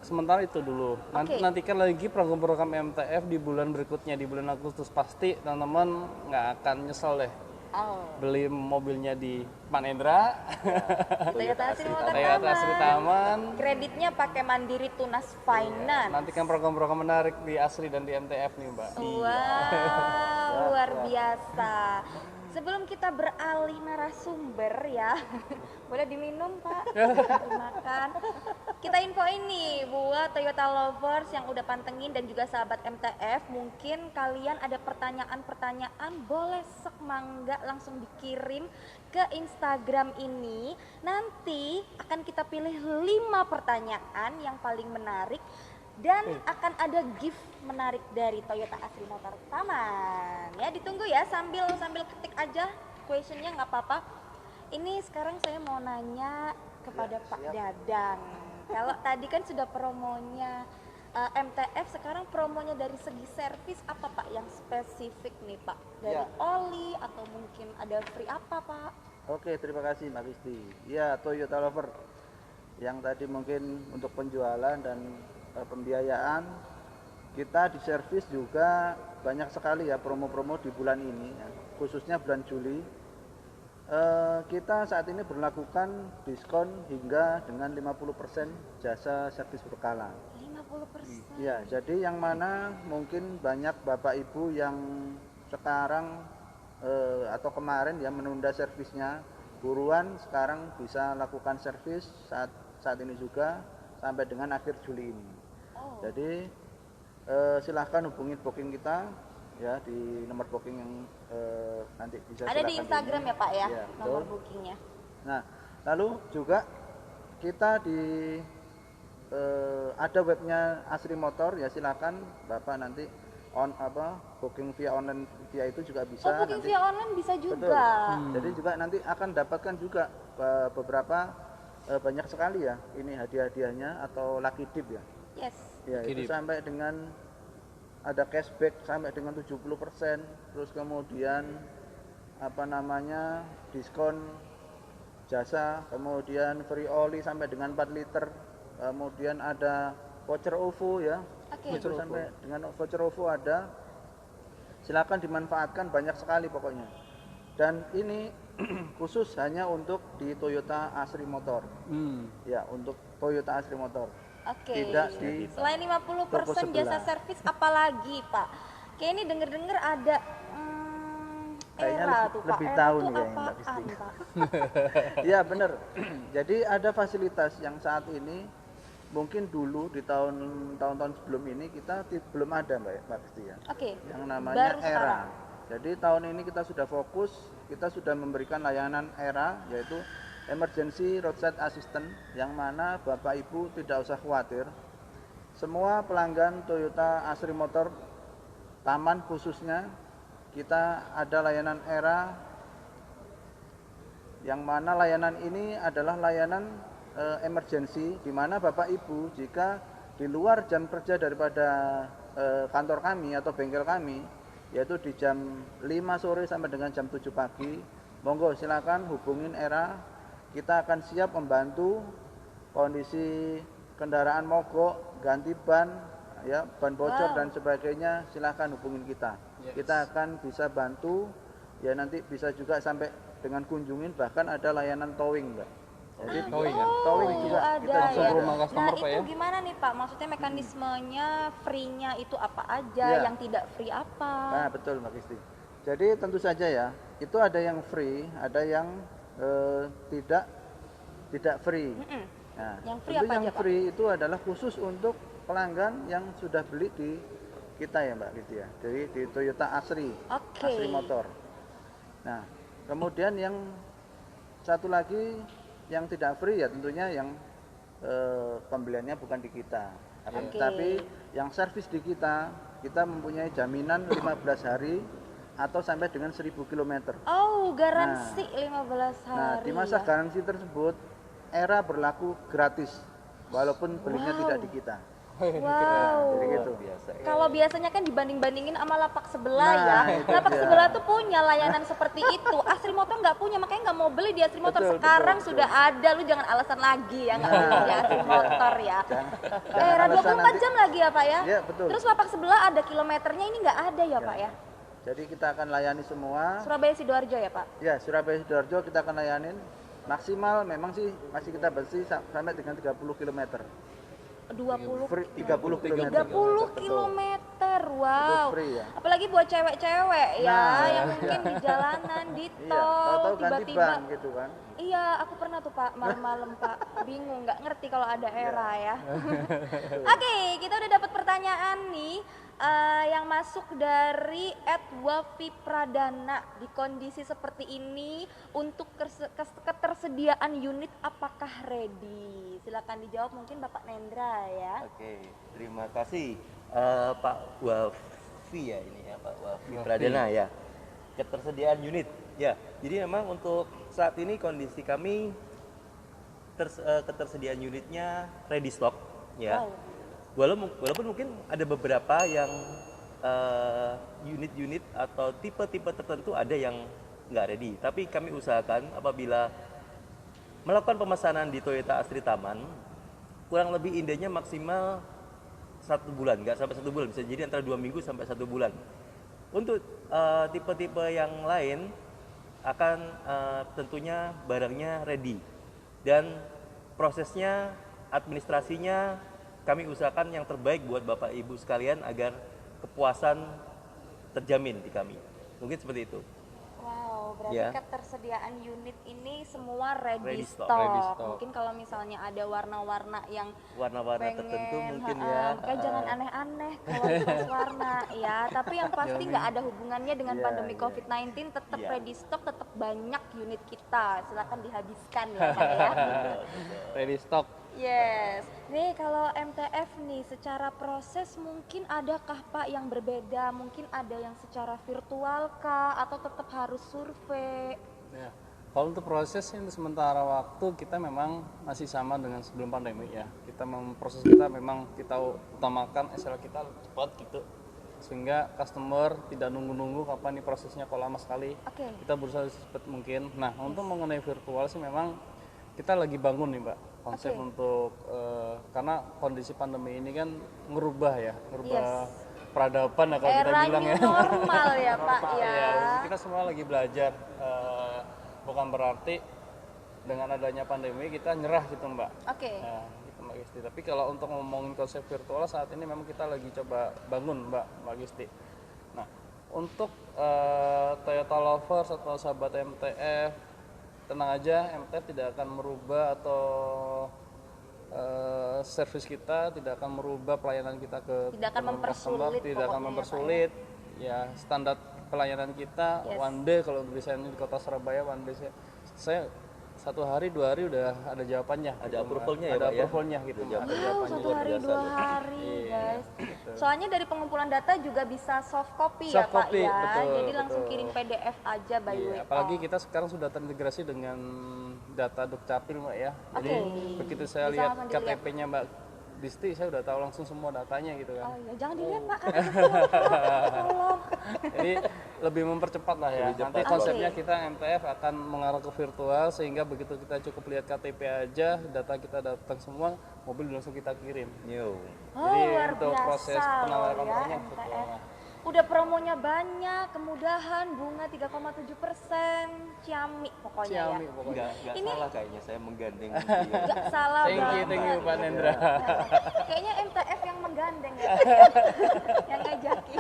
sementara itu dulu. Oke. Nantikan lagi program-program MTF di bulan berikutnya, di bulan Agustus pasti teman-teman nggak akan nyesel deh Oh, beli mobilnya di Panendra, Toyota Asri Motor Toyota Asri Taman. Taman. Kreditnya pakai Mandiri Tunas Finance. Nantikan program-program menarik di Asri dan di MTF nih Mbak. Wow, luar biasa. Sebelum kita beralih narasumber ya, boleh diminum Pak, dimakan. Kita info ini buat Toyota Lovers yang udah pantengin dan juga sahabat MTF, mungkin kalian ada pertanyaan-pertanyaan, boleh sok mangga langsung dikirim ke Instagram ini. Nanti akan kita pilih 5 pertanyaan yang paling menarik. Dan akan ada gift menarik dari Toyota Asri Motor Taman. Ya ditunggu ya, sambil ketik aja questionnya nggak apa-apa. Ini sekarang saya mau nanya kepada Pak Dadang. Kalau tadi kan sudah promonya MTF, sekarang promonya dari segi servis apa Pak yang spesifik nih Pak? Dari Ya. oli atau mungkin ada free apa Pak? Oke, terima kasih Mbak Kristi. Ya, Toyota Lover yang tadi mungkin untuk penjualan dan pembiayaan, kita di servis juga banyak sekali ya promo-promo di bulan ini ya, khususnya bulan Juli. Kita saat ini berlakukan diskon hingga dengan 50% jasa servis berkala. 50%. Ya, jadi yang mana mungkin banyak Bapak Ibu yang sekarang atau kemarin ya menunda servisnya, buruan sekarang bisa lakukan servis saat ini juga sampai dengan akhir Juli ini. Oh. Jadi silahkan hubungi booking kita ya di nomor booking yang nanti bisa Ada di silakan Instagram ya Pak ya, Iya, nomor betul. bookingnya. Nah, lalu juga kita ada webnya Asri Motor ya, silakan Bapak nanti booking via online via itu juga bisa. Oh, booking nanti. via online bisa juga. Betul. Jadi juga nanti akan dapatkan juga beberapa banyak sekali ya ini hadiah-hadiahnya atau lucky tip ya. Yes. Ya, Lucky itu tip. sampai dengan ada cashback sampai dengan 70%, terus kemudian diskon jasa, kemudian free oli sampai dengan 4 liter, kemudian ada voucher OVO ya. Oke. Itu sampai dengan voucher OVO ada. Silakan dimanfaatkan, banyak sekali pokoknya. Dan ini khusus hanya untuk di Toyota Asri Motor. Ya, untuk Toyota Asri Motor. Oke. Tidak di Selain 50% jasa servis apalagi Pak? Kayak ini denger-denger ada Kayaknya era tuh Pak. lebih Era tahu tuh nih kayaknya, Mbak apaan Kristi. Pak? Ya benar. Jadi ada fasilitas yang saat ini mungkin dulu di tahun-tahun sebelum ini kita belum ada Mbak Kristi ya. Oke. Yang namanya Baru era. sekarang. Jadi tahun ini kita sudah fokus, kita sudah memberikan layanan era yaitu Emergency Roadside Assistant, yang mana Bapak Ibu tidak usah khawatir. Semua pelanggan Toyota Asri Motor Taman khususnya kita ada layanan era, yang mana layanan ini adalah layanan emergency, di mana Bapak Ibu jika di luar jam kerja daripada kantor kami atau bengkel kami, yaitu di jam 5 sore sampai dengan jam 7 pagi, monggo silakan hubungin era, kita akan siap membantu kondisi kendaraan mogok, ganti ban, ya ban bocor dan sebagainya, silakan hubungin kita. Yes. Kita akan bisa bantu, ya nanti bisa juga sampai dengan kunjungin, bahkan ada layanan towing, Mbak. Jadi Towing ya? towing juga ada kita langsung ya. ke rumah customer, Nah Pak, itu ya? gimana nih Pak? Maksudnya mekanismenya free-nya itu apa aja, Ya. yang tidak free apa? Nah, betul Mbak Kristi. Jadi tentu saja ya, itu ada yang free, ada yang tidak free. Nah, Yang free tentu apa yang aja, Pak? free itu adalah khusus untuk pelanggan yang sudah beli di kita ya Mbak Kristi ya. Jadi di Toyota Asri, Oke. Asri Motor. Nah, kemudian yang satu lagi yang tidak free ya tentunya yang pembeliannya bukan di kita. Oke. Tapi yang servis di kita mempunyai jaminan 15 hari atau sampai dengan 1000 km. Oh, garansi 15 hari. Nah, di masa ya. garansi tersebut era berlaku gratis walaupun belinya Wow. tidak di kita. Wow. Jadi gitu. Biasa ya. Kalau biasanya kan dibanding-bandingin sama lapak sebelah Nah, ya. itu Lapak dia. sebelah tuh punya layanan seperti itu. Asri Motor nggak punya, makanya nggak mau beli di Asri Motor. Betul, Sekarang betul, sudah ada, lu jangan alasan lagi ya nggak beli di Asri Motor ya. Jangan Era alasan 24 nanti- jam lagi ya Pak ya? Iya, betul. Terus lapak sebelah ada kilometernya, ini nggak ada ya Pak ya? Jadi kita akan layani semua. Surabaya Sidoarjo ya Pak? Ya, Surabaya Sidoarjo kita akan layanin maksimal memang sih masih kita bersih sampai dengan 30 km. 20 Free 30 km. 30 kilometer, wow. Itu free ya. Apalagi buat cewek-cewek ya, Nah. yang mungkin di jalanan, di Iya, tol, tahu-tahu ganti tiba-tiba. ban gitu kan. Iya, aku pernah tuh Pak, malam-malam Pak, bingung, nggak ngerti kalau ada era ya. Oke, kita udah dapat pertanyaan nih, yang masuk dari @wafi Pradana. Di kondisi seperti ini, untuk ketersediaan unit apakah ready? Silakan dijawab mungkin Bapak Nendra ya. Oke, terima kasih Pak Wafi ya ini ya Pak Wafi Wafi. Pradana ya. Ketersediaan unit ya. Jadi memang untuk saat ini kondisi kami ketersediaan unitnya ready stock ya. Wow. Walaupun mungkin ada beberapa yang unit-unit atau tipe-tipe tertentu ada yang nggak ready. Tapi kami usahakan apabila melakukan pemesanan di Toyota Astri Taman, kurang lebih indahnya maksimal 1 bulan, nggak sampai 1 bulan, bisa jadi antara 2 minggu sampai 1 bulan. Untuk tipe-tipe yang lain akan tentunya barangnya ready dan prosesnya, administrasinya kami usahakan yang terbaik buat Bapak Ibu sekalian agar kepuasan terjamin di kami. Mungkin seperti itu. Wow, berarti Ya. ketersediaan unit ini semua ready Ready stock, stock. ready stock. Mungkin kalau misalnya ada warna-warna yang Warna-warna pengen, tertentu mungkin ya. kayak jangan aneh-aneh kalau bahas warna ya. Tapi yang pasti nggak ada hubungannya dengan Iya, pandemi iya. COVID-19. Tetap Iya. ready stock, tetap banyak unit kita. Silakan dihabiskan ya Pak ya. Ready stock. Yes, nih kalau MTF nih secara proses mungkin adakah Pak yang berbeda? Mungkin ada yang secara virtual kah atau tetap harus survei? Ya. Kalau untuk proses ini sementara waktu kita memang masih sama dengan sebelum pandemi ya. Kita proses kita memang kita utamakan SL kita cepat gitu. Sehingga customer tidak nunggu-nunggu kapan nih prosesnya, kalau lama sekali. Oke. Kita berusaha secepat mungkin. Nah, untuk mengenai virtual sih memang kita lagi bangun nih Mbak konsep Oke. untuk karena kondisi pandemi ini kan ngerubah Yes. peradaban ya kalau kita Era bilang new ya. normal ya Pak ya. Iya, kita semua lagi belajar. Bukan berarti dengan adanya pandemi kita nyerah gitu Mbak. Oke. Nah, gitu Mbak Gisti. Tapi kalau untuk ngomongin konsep virtual saat ini memang kita lagi coba bangun Mbak Gisti. Nah, untuk Toyota Lovers atau sahabat MTF, tenang aja, MTF tidak akan merubah atau servis kita, tidak akan merubah pelayanan kita ke Tidak akan customer, mempersulit tidak akan pokoknya ya, mempersulit. Ya, standar pelayanan kita Yes. one day, kalau untuk desainnya di kota Surabaya one day saya 1 hari 2 hari udah ada jawabannya. Ada gitu, Mbak. approvalnya ya, ada Pak, ya? approvalnya gitu. Ada Mbak. jawabannya. Ada Wow, jawabannya. 1 luar hari biasa 2 loh. hari Iya, guys. gitu. Soalnya dari pengumpulan data juga bisa soft copy ya Soft Pak copy, ya. betul, Jadi langsung betul. kirim PDF aja by Iya, way. apalagi kita sekarang sudah terintegrasi dengan data Dukcapil Mbak ya. Jadi Oke. begitu saya Bisa lihat langsung dilihat. KTP-nya Mbak Disti, saya udah tahu langsung semua datanya gitu Oh kan. iya, jangan dilihat Pak, kan tolong. Jadi lebih mempercepat lah ya. Lebih cepat, Nanti Pak. konsepnya kita MTF akan mengarah ke virtual sehingga begitu kita cukup lihat KTP aja, data kita datang semua, mobil langsung kita kirim. Yo. Oh, Jadi luar untuk biasa proses penawaran loh kontraknya ya virtual. MTF. Udah promonya banyak, kemudahan, bunga 3,7%, ciami pokoknya Ciami ya. pokoknya. Nggak Ini- salah kayaknya saya menggandeng dia. Gak salah Thank you banget. Pak Nendra. Kayaknya MTF yang menggandeng ya, yang ngajakin.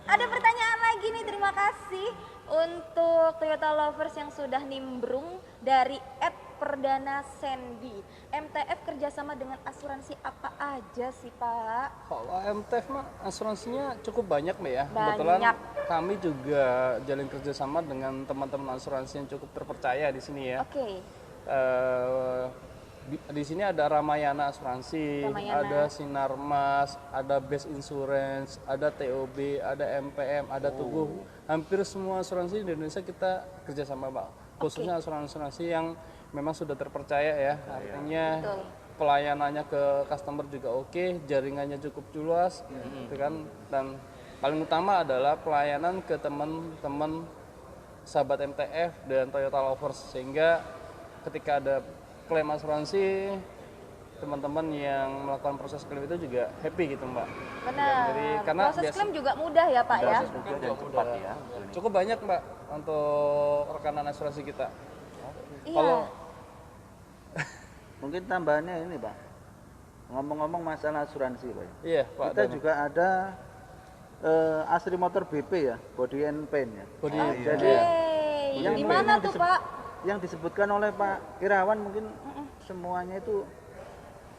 Ada pertanyaan lagi nih, terima kasih untuk Toyota Lovers yang sudah nimbrung dari @perdana Sandy. MTF kerjasama dengan asuransi apa aja sih Pak? Kalau MTF mah asuransinya cukup banyak Mbak ya. Banyak. Kebetulan kami juga jalin kerjasama dengan teman-teman asuransi yang cukup terpercaya di sini ya. Oke. di sini ada Ramayana Asuransi, Ramayana. ada Sinarmas, ada Best Insurance, ada TOB, ada MPM, ada Tubuh. Hampir semua asuransi di Indonesia kita kerjasama, Pak. Khususnya asuransi yang memang sudah terpercaya ya. Artinya Betul. pelayanannya ke customer juga oke, jaringannya cukup luas, gitu kan. Dan paling utama adalah pelayanan ke teman-teman sahabat MTF dan Toyota Lovers, sehingga ketika ada klaim asuransi, teman-teman yang melakukan proses klaim itu juga happy gitu, Mbak. Benar. Jadi, karena Proses biasa- klaim juga mudah ya Pak ya. mudah dan cepat ya. Cukup banyak, Mbak, untuk rekanan asuransi kita. Iya. Kalau- Mungkin tambahannya ini Pak, ngomong-ngomong masalah asuransi Pak, Iya, Pak. kita dan- juga ada Asri Motor BP ya, body and paint ya. Body- Jadi Hey, yang di mana yang tuh disebut- Pak? yang disebutkan oleh Pak Irawan mungkin semuanya itu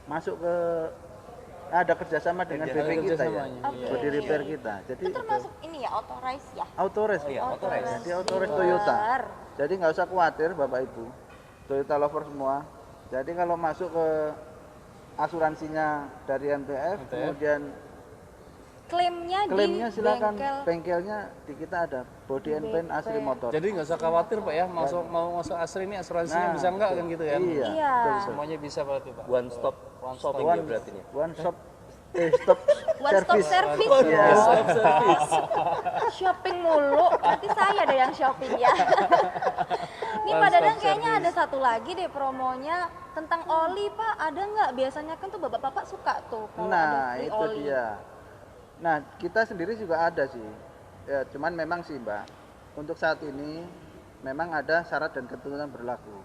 masuk ke ada kerjasama dengan BP kita ya, kerjasamanya, iya. body repair kita. Jadi Itu termasuk ini ya, authorize ya? Autores, Iya, Autores. Jadi Autores Toyota. Jadi nggak usah khawatir Bapak Ibu, Toyota lover semua. Jadi kalau masuk ke asuransinya dari MTF, kemudian klaimnya di silakan bengkel. bengkelnya di kita ada body and paint Asri Motor. Jadi nggak usah khawatir, Pak ya, mau masuk Asri ini asuransinya Nah, bisa enggak kan gitu ya? Iya. Iya. Semuanya bisa berarti, Pak. One stop shopping ya berarti ini. One stop stop One stop service. service. Iya. Shopping mulu, berarti saya ada yang shopping ya. Ini Pak Dadang kayaknya ada satu lagi deh promonya tentang oli Pak, ada nggak? Biasanya kan tuh bapak-bapak suka tuh kalau ada Nah, free itu oli. dia. Nah, kita sendiri juga ada sih. Ya, cuman memang sih, Mbak, untuk saat ini memang ada syarat dan ketentuan berlaku.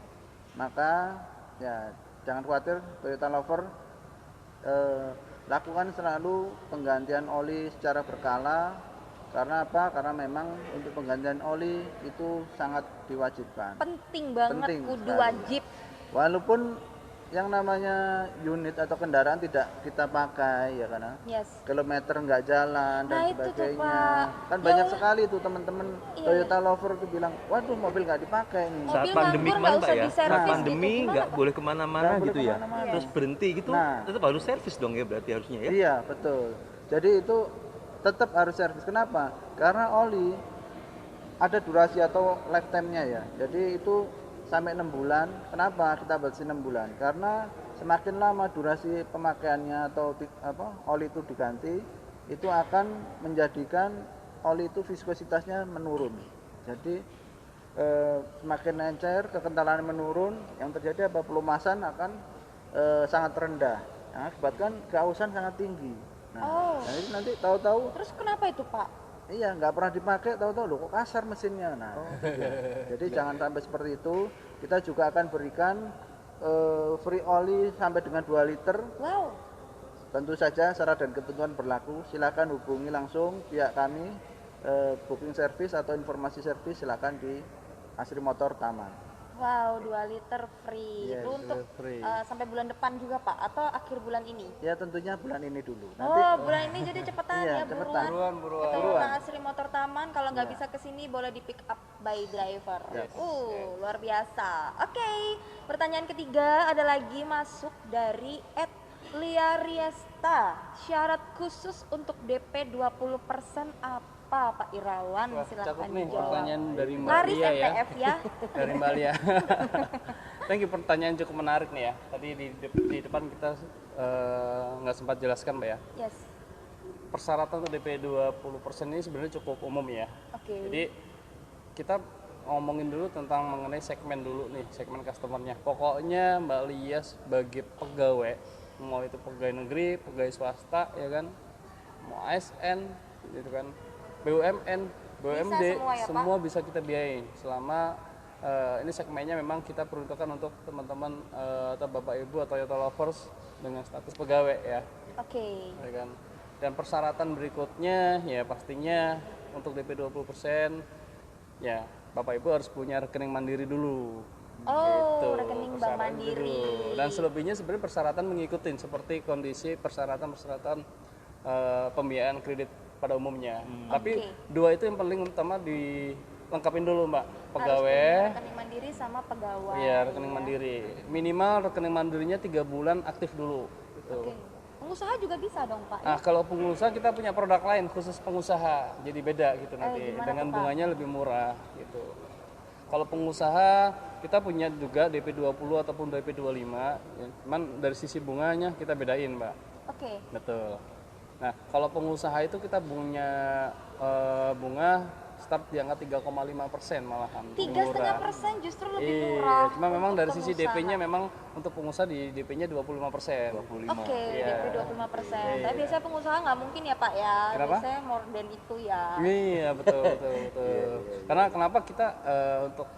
Maka ya jangan khawatir, Toyota Lover lakukan selalu penggantian oli secara berkala. Karena apa? Karena memang untuk penggantian oli itu sangat diwajibkan. Penting banget, Penting kudu sekali. wajib. Walaupun yang namanya unit atau kendaraan tidak kita pakai ya karena Yes. kilometer nggak jalan dan Nah, itu tuh, sebagainya. Pak. Kan Ya banyak Allah. sekali tuh teman-teman Iya. Toyota Lover tuh bilang, waduh mobil nggak dipakai nih. Saat Mobil pandemi nganggur, kemarin nggak Pak usah ya, diservis saat gitu. pandemi Gimana, nggak Pak? boleh kemana-mana Nggak boleh gitu ya. kemana-mana. Terus berhenti gitu, Nah. tetap harus servis dong ya berarti harusnya ya. Iya betul. Jadi itu tetap harus servis. Kenapa? Karena oli ada durasi atau lifetime-nya ya. Jadi itu sampai 6 bulan. Kenapa kita batasi 6 bulan? Karena semakin lama durasi pemakaiannya atau oli itu diganti, itu akan menjadikan oli itu viskositasnya menurun. Jadi semakin encer, kekentalannya menurun, yang terjadi apa? Pelumasan akan sangat rendah. Yang akibatkan keausan sangat tinggi. Oh. Nah itu nanti tahu-tahu Terus kenapa itu Pak? iya nggak pernah dipakai, tahu-tahu loh kok kasar mesinnya. Nah, itu dia. Jadi jangan sampai seperti itu. Kita juga akan berikan free oli sampai dengan 2 liter. Wow. Tentu saja syarat dan ketentuan berlaku. Silakan hubungi langsung pihak kami, booking service atau informasi service silakan di Asri Motor Taman. Wow, 2 liter free. Yes, Itu untuk free. sampai bulan depan juga Pak atau akhir bulan ini? Ya tentunya bulan ini dulu. Oh, bulan ini jadi cepetan Iya, ya, cepetan. buruan. Ketemu Nah, Asri Motor Taman, kalau nggak bisa ke sini boleh di pick up by driver. Yes. Luar biasa. Oke, pertanyaan ketiga ada lagi masuk dari Lia Riesta. Syarat khusus untuk DP 20% apa Pak Irawan? Wah, Silakan cakep nih dijawab. pertanyaan dari Mbak Laris Lia ya. MTF ya. Dari Mbak Lia. Thank you, pertanyaan cukup menarik nih ya. Tadi di depan kita nggak sempat jelaskan, Mbak ya. Yes. Persyaratan untuk DP 20% ini sebenarnya cukup umum ya. Oke. Jadi kita ngomongin dulu tentang mengenai segmen dulu nih, segmen customernya. Pokoknya Mbak Lia sebagai pegawai, mau itu pegawai negeri, pegawai swasta ya kan, mau ASN gitu kan, BUMN, BUMD, semua ya, Pak? semua bisa kita biayain selama ini segmennya memang kita peruntukkan untuk teman-teman atau Bapak Ibu atau Toyota Lovers dengan status pegawai ya. Oke. Ya kan. Dan persyaratan berikutnya ya pastinya untuk DP 20% ya Bapak Ibu harus punya rekening mandiri dulu. Oh, rekening bank persyaratan mandiri. dulu. Dan selebihnya sebenarnya persyaratan mengikuti seperti kondisi persyaratan pembiayaan kredit pada umumnya. Tapi Oke. dua itu yang paling utama lengkapin dulu Mbak, Harus pegawai. punya rekening mandiri sama pegawai. Iya, rekening mandiri. Minimal rekening mandirinya 3 bulan aktif dulu. Gitu. Oke. Pengusaha juga bisa dong Pak. Nah, kalau pengusaha kita punya produk lain khusus pengusaha, jadi beda gitu nanti gimana dengan tuh, Pak? bunganya lebih murah gitu. Kalau pengusaha kita punya juga DP 20 ataupun DP 25, ya, cuman dari sisi bunganya kita bedain, Mbak. Oke. Betul. Nah, kalau pengusaha itu kita punya bunga start di angka 3,5% malahan. 3,5% justru lebih Iya, murah. cuma memang untuk dari sisi pengusaha. DP-nya memang untuk pengusaha di DP-nya 25%. 25. Oke, Iya. DP 25%. Iya. Tapi biasanya pengusaha nggak mungkin ya Pak ya. Kenapa? Biasanya more than itu ya. Iya betul betul. Karena kenapa kita untuk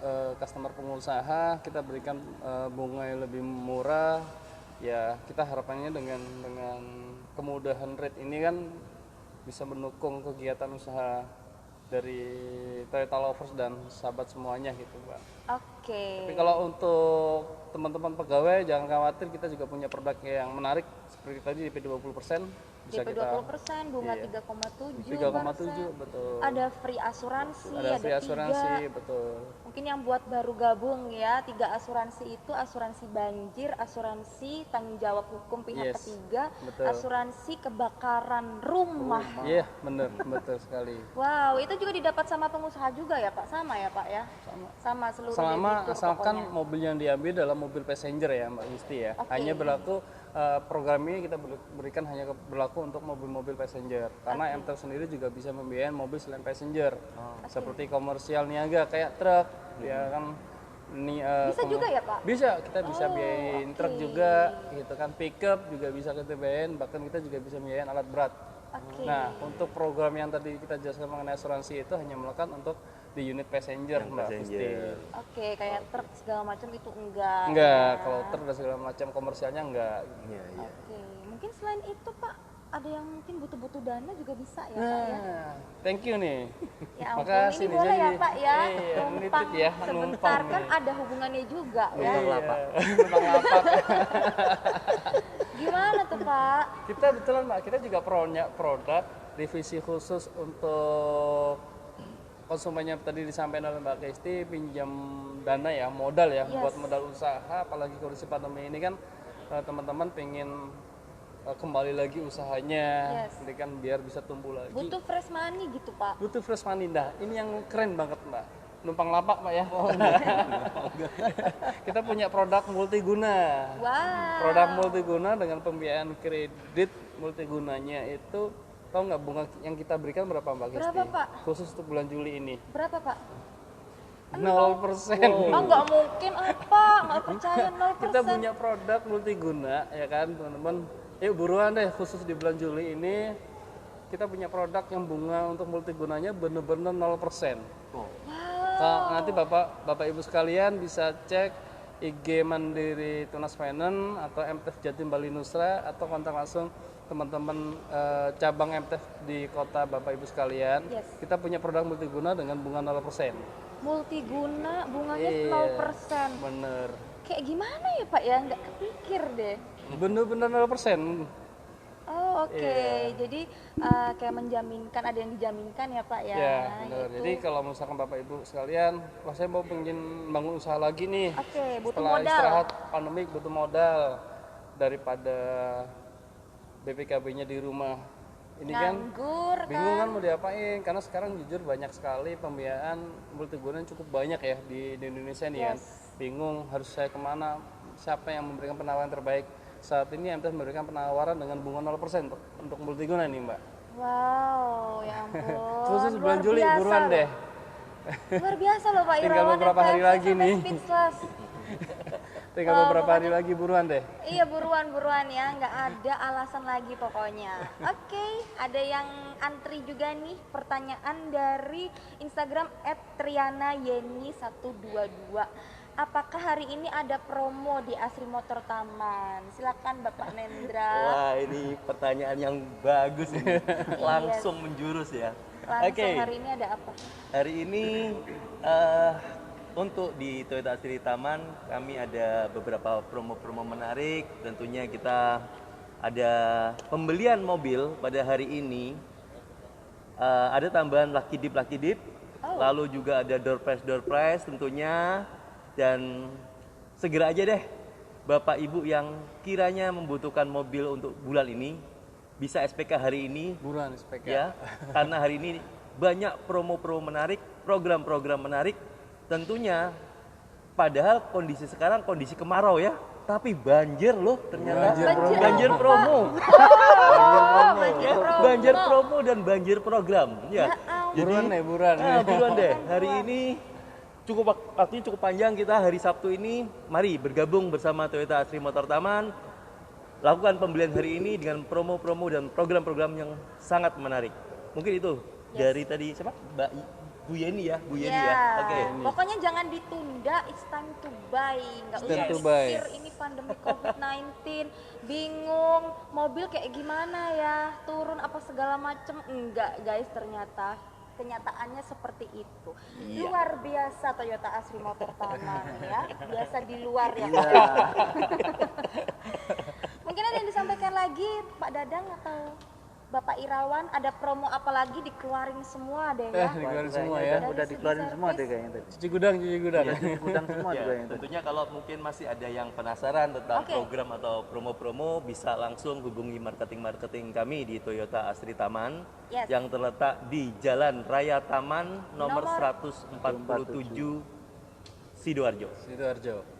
customer pengusaha kita berikan bunga yang lebih murah, ya kita harapannya dengan kemudahan rate ini kan bisa mendukung kegiatan usaha dari Toyota Lovers dan sahabat semuanya gitu, Mbak. Oke. Tapi kalau untuk teman-teman pegawai jangan khawatir, kita juga punya produk yang menarik seperti tadi DP 20%. Bisa DP kita 20%, bunga Iya. 3,7%. 3,7 betul. Ada free asuransi, Ada free asuransi, 3. betul. Mungkin yang buat baru gabung ya, 3 asuransi itu asuransi banjir, asuransi tanggung jawab hukum pihak Yes, ketiga, betul. asuransi kebakaran rumah. Iya, benar, betul sekali. Wow, itu juga didapat sama pengusaha juga ya Pak? Sama ya Pak ya? Sama seluruh Selama debitur asalkan pokoknya. mobil yang diambil dalam mobil passenger ya Mbak Yusti ya. Oke. Hanya berlaku program ini kita berikan hanya berlaku untuk mobil-mobil passenger. Karena MTEL sendiri juga bisa membiayai mobil selain passenger. Seperti komersial niaga kayak truk ya kan. Bisa juga ya Pak? Bisa, kita bisa Oh, biayain oke. truk juga gitu kan, pickup juga bisa kita biayain, bahkan kita juga bisa biayain alat berat. Oke. Nah, untuk program yang tadi kita jelaskan mengenai asuransi itu hanya melakukan untuk di unit passenger, Yang Mbak passenger. Gusti. Oke, kayak truk segala macam itu enggak. Enggak, ya. kalau truk dan segala macam komersialnya enggak. Iya, iya. Oke, mungkin selain itu Pak, ada yang mungkin butuh dana juga bisa ya Pak ya? Nah, thank you nih. Ya ampun, Makasih ini nih, boleh ya jadi- Pak ya? Iya, Numpang nitip ya, sebentar numpang kan nih. ada hubungannya juga ya. Numpang lapak. Numpang lapak. Gimana tuh Pak? Kita betulan Mbak, kita juga punya produk divisi khusus untuk konsumennya tadi disampaikan oleh Mbak Kesti, pinjam dana ya, modal ya, Yes. buat modal usaha, apalagi kondisi pandemi ini kan teman-teman pengen kembali lagi usahanya, Yes. jadi kan biar bisa tumbuh lagi. Butuh fresh money gitu Pak. Butuh fresh money. Nah, ini yang keren banget Mbak, numpang lapak Mbak ya. Kita punya produk multiguna. Wow. Produk multiguna dengan pembiayaan kredit multigunanya itu, tahu nggak bunga yang kita berikan berapa Mbak Kesti? Berapa, Pak? Khusus untuk bulan Juli ini. Berapa Pak? 0%. Oh nggak mungkin apa? Nggak percaya 0%. Kita punya produk multiguna ya kan teman-teman. Yuk buruan deh, khusus di bulan Juli ini kita punya produk yang bunga untuk multigunanya bener-bener 0%. Nah, nanti Bapak Ibu sekalian bisa cek IG Mandiri Tunas Finance atau MTF Jatim Bali Nusra, atau kontak langsung teman-teman cabang MTF di kota Bapak Ibu sekalian. Yes. Kita punya produk multiguna dengan bunga 0%. Multiguna bunganya Iya, 0%. Bener. Kayak gimana ya Pak ya? Nggak kepikir deh. Bener-bener 0%. Oh oke, Iya. jadi kayak menjaminkan, ada yang dijaminkan ya Pak ya? Ya, benar. Yaitu- Jadi kalau misalkan Bapak Ibu sekalian, wah saya mau pengen bangun usaha lagi nih. Oke, butuh Setelah modal. istirahat pandemik butuh modal daripada BPKB-nya di rumah. Ini kan Nganggur bingung kan? kan mau diapain, karena sekarang jujur banyak sekali pembiayaan multiguna yang cukup banyak ya di Indonesia nih kan. Yes. Bingung harus saya kemana, siapa yang memberikan penawaran terbaik. Saat ini MTF memberikan penawaran dengan bunga 0% untuk multiguna nih Mbak. Wow, ya ampun. Khusus bulan Luar Juli biasa buruan loh. deh. Luar biasa loh Pak Tinggal Irawan. beberapa hari FF, lagi sampai nih. speechless. Tinggal beberapa hari lagi buruan deh. Iya buruan ya, nggak ada alasan lagi pokoknya. Oke, ada yang antri juga nih, pertanyaan dari Instagram @trianayeni122. Apakah hari ini ada promo di Asri Motor Taman? Silakan Bapak Nendra. Wah, ini pertanyaan yang bagus ini. Langsung menjurus ya. Langsung Oke. hari ini ada apa? Hari ini untuk di Toyota Asri Taman kami ada beberapa promo-promo menarik. Tentunya kita ada pembelian mobil pada hari ini, ada tambahan Lucky Dip lalu juga ada door prize tentunya, dan segera aja deh Bapak Ibu yang kiranya membutuhkan mobil untuk bulan ini bisa SPK hari ini Buruan SPK. ya, karena hari ini banyak promo-promo menarik, program-program menarik tentunya. Padahal kondisi sekarang kondisi kemarau ya, tapi banjir loh ternyata. Banjir promo. Banjir promo dan banjir program. Ya. Buruan deh, buruan. Buruan deh. Hari ini waktunya cukup panjang kita. Hari Sabtu ini mari bergabung bersama Toyota Asri Motor Taman. Lakukan pembelian hari ini dengan promo-promo dan program-program yang sangat menarik. Mungkin itu dari tadi siapa? Bu Yeni ya, Bu Yeni ya. Oke. Pokoknya jangan ditunda, it's time to buy. Nggak It's time usah to buy. mikir ini pandemi COVID-19, bingung, mobil kayak gimana ya, turun apa segala macem. Enggak guys, ternyata kenyataannya seperti itu. Luar biasa Toyota Asri Motor Taman ya, biasa di luar ya. Mungkin ada yang disampaikan lagi Pak Dadang atau Bapak Irawan, ada promo apa lagi dikeluarin semua deh ya. Dikeluarin semua ya. Udah dikeluarin semua deh kayaknya tadi. Cuci gudang. Gudang semua Ya, juga yang tadi. tentunya kalau mungkin masih ada yang penasaran tentang program atau promo-promo, bisa langsung hubungi marketing kami di Toyota Asri Taman yang terletak di Jalan Raya Taman nomor 147 Sidoarjo.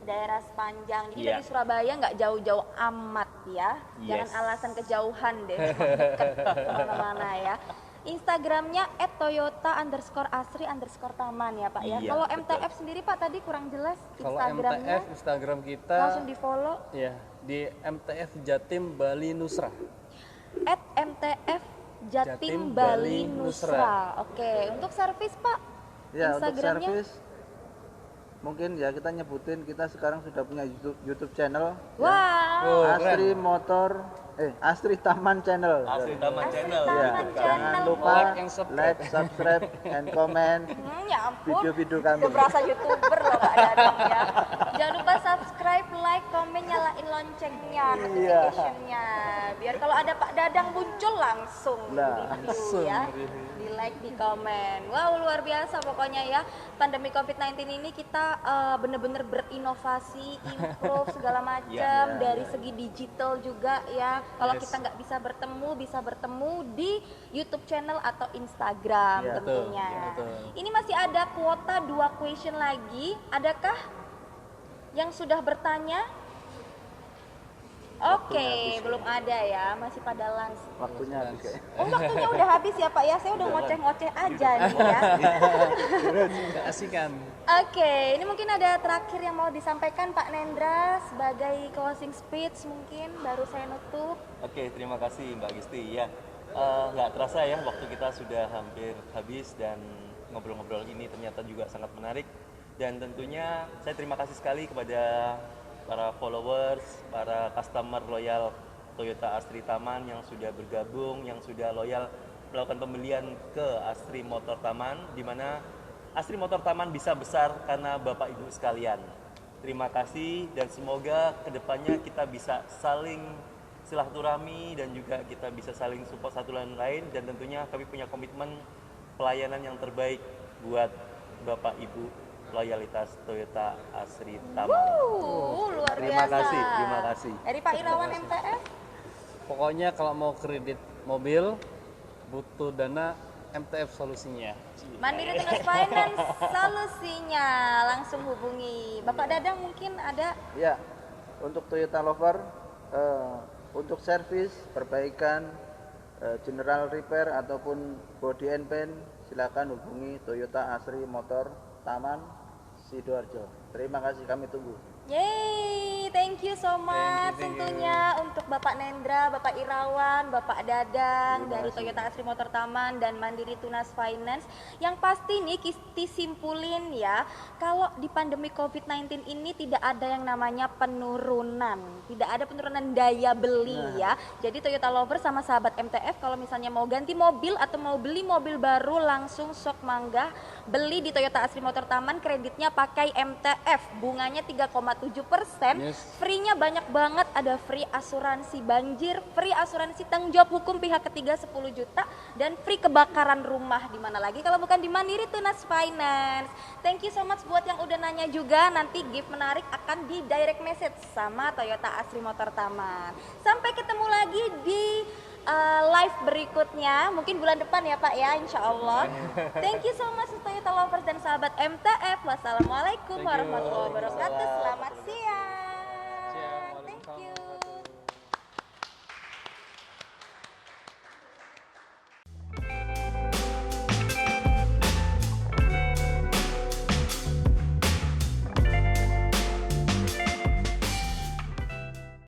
Daerah Sepanjang. Jadi dari Surabaya nggak jauh-jauh amat ya. Jangan alasan kejauhan deh. Deket kemana-mana ya. Instagramnya @toyota_asri_taman ya Pak ya. Kalau MTF sendiri Pak tadi kurang jelas Kalau Instagramnya. MTF Instagram kita Langsung di follow. ya di MTF Jatim Bali Nusra. @MTF Jatim Bali Nusra. Oke, untuk servis Pak. Ya, untuk Instagramnya? servis mungkin ya kita nyebutin, kita sekarang sudah punya YouTube channel. Wah. Asri Motor Asri Taman Channel. Asri Taman Channel. Ya, jangan lupa like, subscribe, and comment Ya ampun. video-video kami. Udah berasa YouTuber loh Pak Dadang ya. Jangan lupa subscribe, like, komen, nyalain loncengnya, notification-nya. Biar kalau ada Pak Dadang muncul langsung review ya. Di like, di komen. Wow, luar biasa pokoknya ya. Pandemi COVID-19 ini kita bener-bener berinovasi, improve segala macam dari segi digital juga ya. Kalau kita nggak bisa bertemu di YouTube channel atau Instagram tentunya. Ini masih ada kuota 2 question lagi. Adakah yang sudah bertanya? Oke, belum ada ya, masih pada lunch. Waktunya habis kayaknya. Oh, waktunya udah habis ya Pak ya, saya udah ngoceh-ngoceh aja nih ya. Keasikan. Oke, ini mungkin ada terakhir yang mau disampaikan Pak Nendra sebagai closing speech mungkin, baru saya nutup. Oke, terima kasih Mbak Gisti ya. Nggak terasa ya, waktu kita sudah hampir habis dan ngobrol-ngobrol ini ternyata juga sangat menarik. Dan tentunya saya terima kasih sekali kepada para followers, para customer loyal Toyota Asri Taman yang sudah bergabung, yang sudah loyal melakukan pembelian ke Asri Motor Taman, di mana Asri Motor Taman bisa besar karena Bapak Ibu sekalian. Terima kasih dan semoga kedepannya kita bisa saling silaturahmi dan juga kita bisa saling support satu lain, dan tentunya kami punya komitmen pelayanan yang terbaik buat Bapak Ibu loyalitas Toyota Asri Taman. Luar Terima biasa. terima kasih. Dari Pak Irawan MTF? Pokoknya kalau mau kredit mobil butuh dana, MTF solusinya. Mandiri Tunas Finance solusinya. Langsung hubungi. Bapak Dadang mungkin ada? Ya, untuk Toyota Lover, untuk servis, perbaikan, general repair ataupun body and paint, silakan hubungi Toyota Asri Motor Taman Sidoarjo. Terima kasih, kami tunggu. Yeay, thank you so much tentunya untuk Bapak Nendra, Bapak Irawan, Bapak Dadang dari Toyota Asri Motor Taman dan Mandiri Tunas Finance. Yang pasti nih Kisti simpulin ya, kalau di pandemi COVID-19 ini tidak ada yang namanya penurunan, tidak ada penurunan daya beli ya. Jadi Toyota Lover sama sahabat MTF kalau misalnya mau ganti mobil atau mau beli mobil baru langsung sok mangga beli di Toyota Asri Motor Taman, kreditnya pakai MTF, bunganya 3,7%, Free-nya banyak banget, ada free asuransi banjir, free asuransi tanggung jawab hukum pihak ketiga 10 juta, dan free kebakaran rumah. Di mana lagi kalau bukan di Mandiri Tunas Finance. Thank you so much buat yang udah nanya juga, nanti gift menarik akan di direct message sama Toyota Asri Motor Taman. Sampai ketemu lagi di live berikutnya, mungkin bulan depan ya Pak ya, insya Allah. Thank you so much Toyota Lovers dan sahabat MTF. Wassalamualaikum warahmatullahi wabarakatuh. Selamat siang.